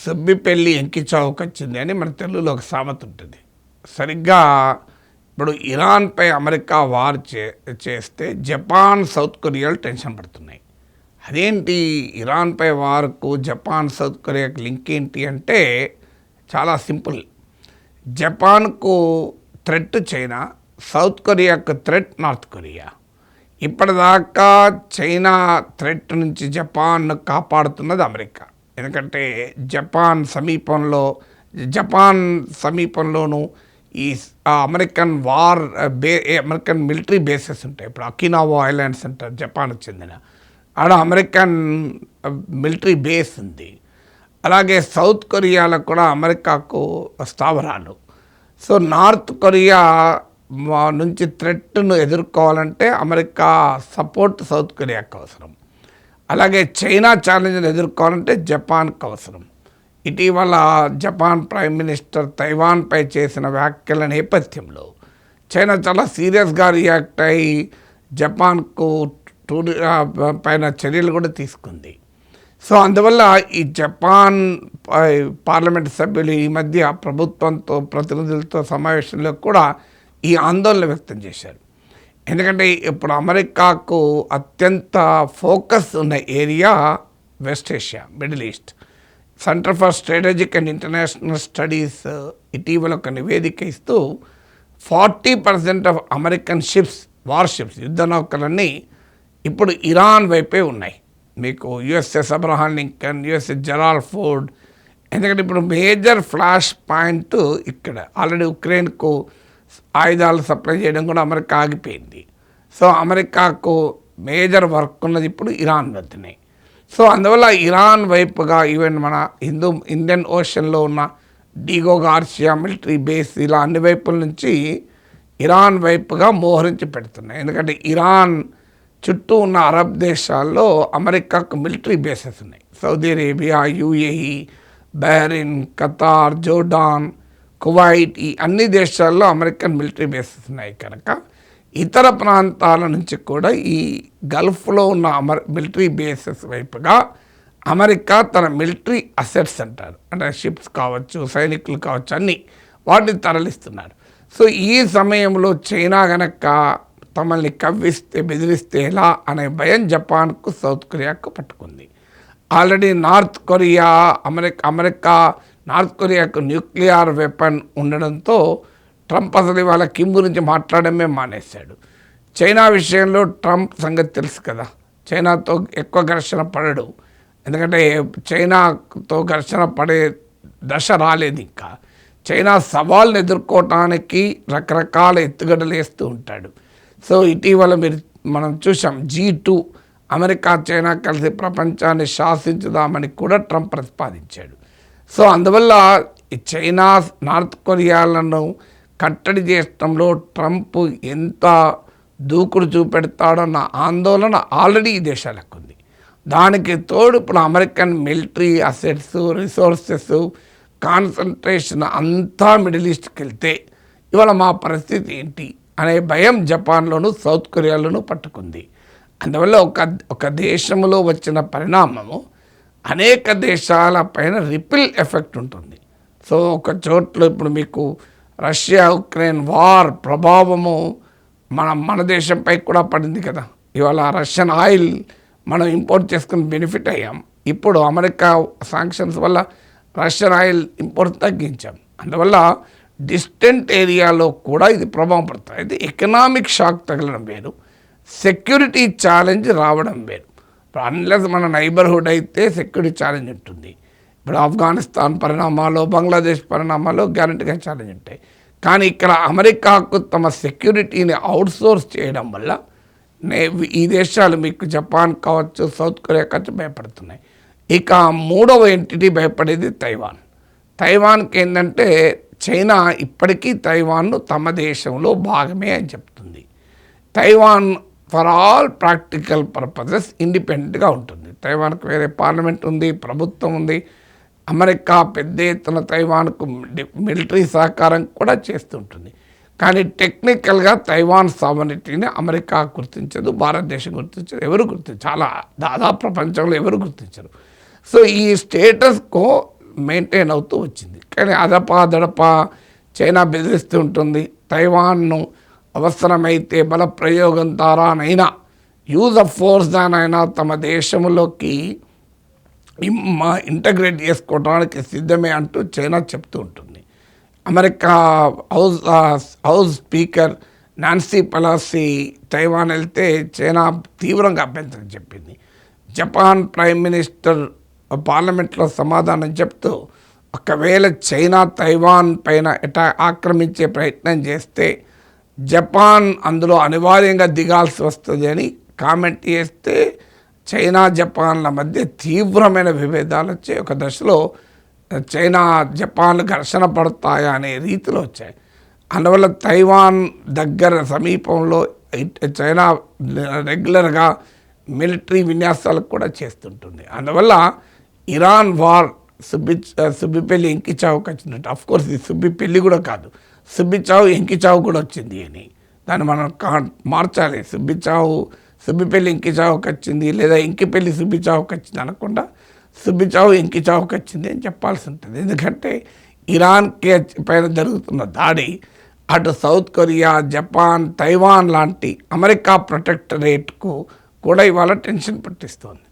సుబ్బిపెళ్ళి ఎంకి చావుకొచ్చింది అని మన తెలుగులో ఒక సామెత ఉంటుంది. సరిగ్గా ఇప్పుడు ఇరాన్పై అమెరికా వార్ చేస్తే జపాన్, సౌత్ కొరియాలు టెన్షన్ పడుతున్నాయి. అదేంటి ఇరాన్పై వార్కు జపాన్, సౌత్ కొరియాకి లింక్ ఏంటి అంటే చాలా సింపుల్. జపాన్కు థ్రెట్ చైనా, సౌత్ కొరియాకు థ్రెట్ నార్త్ కొరియా. ఇప్పటిదాకా చైనా థ్రెట్ నుంచి జపాన్ కాపాడుతున్నది అమెరికా. ఎందుకంటే జపాన్ సమీపంలోనూ ఈ అమెరికన్ అమెరికన్ మిలిటరీ బేసెస్ ఉంటాయి. ఇప్పుడు అకినావా ఐలాండ్స్ అంటారు జపాన్కు చెందిన, ఆడ అమెరికన్ మిలిటరీ బేస్ ఉంది. అలాగే సౌత్ కొరియాలో కూడా అమెరికాకు స్థావరాలు. సో నార్త్ కొరియా నుంచి థ్రెట్ను ఎదుర్కోవాలంటే అమెరికా సపోర్ట్ సౌత్ కొరియాకు అవసరం. అలాగే చైనా ఛాలెంజ్ని ఎదుర్కోవాలంటే జపాన్కు అవసరం. ఇటీవల జపాన్ ప్రైమ్ మినిస్టర్ తైవాన్పై చేసిన వ్యాఖ్యల నేపథ్యంలో చైనా చాలా సీరియస్గా రియాక్ట్ అయ్యి జపాన్కు పైన చర్యలు కూడా తీసుకుంది. సో అందువల్ల ఈ జపాన్ పార్లమెంట్ సభ్యులు ఈ మధ్య ప్రభుత్వంతో ప్రతినిధులతో సమావేశంలో కూడా ఈ ఆందోళన వ్యక్తం చేశారు. ఎందుకంటే ఇప్పుడు అమెరికాకు అత్యంత ఫోకస్ ఉన్న area west Asia, middle east. Centre for strategic and international studies ఇటీవల ఒక నివేదిక ఇస్తూ 40% ఆఫ్ అమెరికన్ వార్షిప్స్ యుద్ధ నౌకలన్నీ ఇప్పుడు ఇరాన్ వైపే ఉన్నాయి. మీకు USS Abraham Lincoln, USS Gerald Ford. ఎందుకంటే ఇప్పుడు మేజర్ ఫ్లాష్ పాయింట్ ఇక్కడ ఆల్రెడీ ఉక్రెయిన్కు ఆయుధాలు సప్లై చేయడం కూడా అమెరికా ఆగిపోయింది. సో అమెరికాకు మేజర్ వర్క్ ఉన్నది ఇప్పుడు ఇరాన్ వద్దనే. సో అందువల్ల ఇరాన్ వైపుగా ఈవెన్ మన ఇండియన్ ఓషన్లో ఉన్న డిగో గార్సియా మిలిటరీ బేస్ ఇలా అన్ని వైపుల నుంచి ఇరాన్ వైపుగా మోహరించి పెడుతున్నాయి. ఎందుకంటే ఇరాన్ చుట్టూ ఉన్న అరబ్ దేశాల్లో అమెరికాకు మిలిటరీ బేసెస్ ఉన్నాయి. Saudi Arabia, UAE, Bahrain, Qatar, Jordan, Kuwait, ఈ అన్ని దేశాల్లో అమెరికన్ మిలిటరీ బేసెస్ ఉన్నాయి. కనుక ఇతర ప్రాంతాల నుంచి కూడా ఈ గల్ఫ్లో ఉన్న మిలిటరీ బేసెస్ వైపుగా అమెరికా తన మిలిటరీ అసెట్స్ అంటారు, అంటే షిప్స్ కావచ్చు, సైనికులు కావచ్చు, అన్నీ వాటిని తరలిస్తున్నారు. సో ఈ సమయంలో చైనా గనక తమల్ని కవ్విస్తే, బెదిరిస్తే ఎలా అనే భయం జపాన్కు, సౌత్ కొరియాకు పట్టుకుంది. Already north Korea America north కొరియాకు న్యూక్లియర్ వెపన్ ఉండడంతో ట్రంప్ అసలు ఇవాళ కిమ్ గురించి మాట్లాడమే మానేశాడు. చైనా విషయంలో ట్రంప్ సంగతి తెలుసు కదా, చైనాతో ఎక్కువ ఘర్షణ పడడు. ఎందుకంటే చైనాతో ఘర్షణ పడే దశ రాలేదు ఇంకా. చైనా సవాళ్ళను ఎదుర్కోవటానికి రకరకాల ఎత్తుగడలు వేస్తూ ఉంటాడు. సో ఇటీవల మనం చూసాం G2 అమెరికా, చైనా కలిసి ప్రపంచాన్ని శాసించుదామని కూడా ట్రంప్ ప్రతిపాదించాడు. సో అందువల్ల చైనా, నార్త్ కొరియాలను కట్టడి చేయడంలో ట్రంప్ ఎంత దూకుడు చూపెడతాడన్న ఆందోళన ఆల్రెడీ ఈ దేశాలకు ఉంది. దానికి తోడు ఇప్పుడు American military assets, resources concentration అంతా మిడిల్ ఈస్ట్కి వెళ్తే ఇవాళ మా పరిస్థితి ఏంటి అనే భయం జపాన్లోను, సౌత్ కొరియాలోనూ పట్టుకుంది. అందువల్ల ఒక దేశంలో వచ్చిన పరిణామము అనేక దేశాల పైన రిపిల్ ఎఫెక్ట్ ఉంటుంది. సో ఒక చోట్ల ఇప్పుడు మీకు రష్యా ఉక్రెయిన్ వార్ ప్రభావము మన దేశంపై కూడా పడింది కదా. ఇవాళ రష్యన్ ఆయిల్ మనం ఇంపోర్ట్ చేసుకుని బెనిఫిట్ అయ్యాం. ఇప్పుడు అమెరికా శాంక్షన్స్ వల్ల రష్యన్ ఆయిల్ ఇంపోర్ట్ తగ్గించాం. అందువల్ల డిస్టెంట్ ఏరియాలో కూడా ఇది ప్రభావం పడుతుంది. అయితే ఎకనామిక్ షాక్ తగలడం వేరు, సెక్యూరిటీ ఛాలెంజ్ రావడం వేరు. ఇప్పుడు అన్లెస్ మన నైబర్హుడ్ అయితే సెక్యూరిటీ ఛాలెంజ్ ఉంటుంది. ఇప్పుడు ఆఫ్ఘనిస్తాన్ పరిణామాలు, బంగ్లాదేశ్ పరిణామాలు గ్యారెంటీగా ఛాలెంజ్ ఉంటాయి. కానీ ఇక్కడ అమెరికాకు తమ సెక్యూరిటీని అవుట్సోర్స్ చేయడం వల్ల ఈ దేశాలు మీకు జపాన్ కావచ్చు, సౌత్ కొరియా కావచ్చు భయపడుతున్నాయి. ఇక మూడవ ఎంటిటీ భయపడేది తైవాన్కి ఏంటంటే చైనా ఇప్పటికీ తైవాన్ను తమ దేశంలో భాగమే అని చెప్తుంది. Taiwan for all practical purposes ఇండిపెండెంట్గా ఉంటుంది. తైవాన్కు వేరే పార్లమెంట్ ఉంది, ప్రభుత్వం ఉంది. అమెరికా పెద్ద ఎత్తున తైవాన్కు మిలిటరీ సహకారం కూడా చేస్తుంటుంది. కానీ టెక్నికల్గా తైవాన్ సావరిటీని అమెరికా గుర్తించదు, భారతదేశం గుర్తించదు, ఎవరు గుర్తించరు, చాలా దాదాపు ప్రపంచంలో ఎవరు గుర్తించరు. సో ఈ స్టేటస్కో మెయింటైన్ అవుతూ వచ్చింది. కానీ అదపా చైనా బెదిరిస్తూ ఉంటుంది. తైవాన్ను అవసరమైతే బల ప్రయోగం ద్వారానైనా యూజ్ ఆఫ్ ఫోర్స్ దానైనా తమ దేశంలోకి ఇంటగ్రేట్ చేసుకోవడానికి సిద్ధమే అంటూ చైనా చెప్తూ ఉంటుంది. America house speaker Nancy Pelosi Taiwan వెళ్తే చైనా తీవ్రంగా అభ్యంతరం చెప్పింది. జపాన్ ప్రైమ్ మినిస్టర్ పార్లమెంట్లో సమాధానం చెప్తూ ఒకవేళ చైనా తైవాన్ పైన ఆక్రమించే ప్రయత్నం చేస్తే జపాన్ అందులో అనివార్యంగా దిగాల్సి వస్తుంది అని కామెంట్ చేస్తే చైనా జపాన్ల మధ్య తీవ్రమైన విభేదాలు వచ్చాయి. ఒక దశలో చైనా జపాన్లు ఘర్షణ పడతాయా అనే రీతిలో వచ్చాయి. అందువల్ల తైవాన్ దగ్గర సమీపంలో చైనా రెగ్యులర్గా మిలిటరీ విన్యాసాలకు కూడా చేస్తుంటుంది. అందువల్ల ఇరాన్ వార్ సుబ్బిపెల్లి ఎంకిచావుకి వచ్చినట్టు. అఫ్కోర్స్ ఇది సుబ్బిపెల్లి కూడా కాదు, సుబ్బిచావు ఎంకిచావు కూడా వచ్చింది అని దాన్ని మనం మార్చాలి. సుబ్బిపెల్లి ఎంకిచావుకి వచ్చింది లేదా ఎంకిపెల్లి సుబ్బిచావుకి వచ్చింది అనకుండా సుబ్బిచావు ఎంకిచావుకి వచ్చింది అని చెప్పాల్సి ఉంటుంది. ఎందుకంటే ఇరాన్కి పైన జరుగుతున్న దాడి అటు సౌత్ కొరియా, జపాన్, తైవాన్ లాంటి అమెరికా ప్రొటెక్టరేట్కు కూడా ఇవాళ టెన్షన్ పట్టిస్తోంది.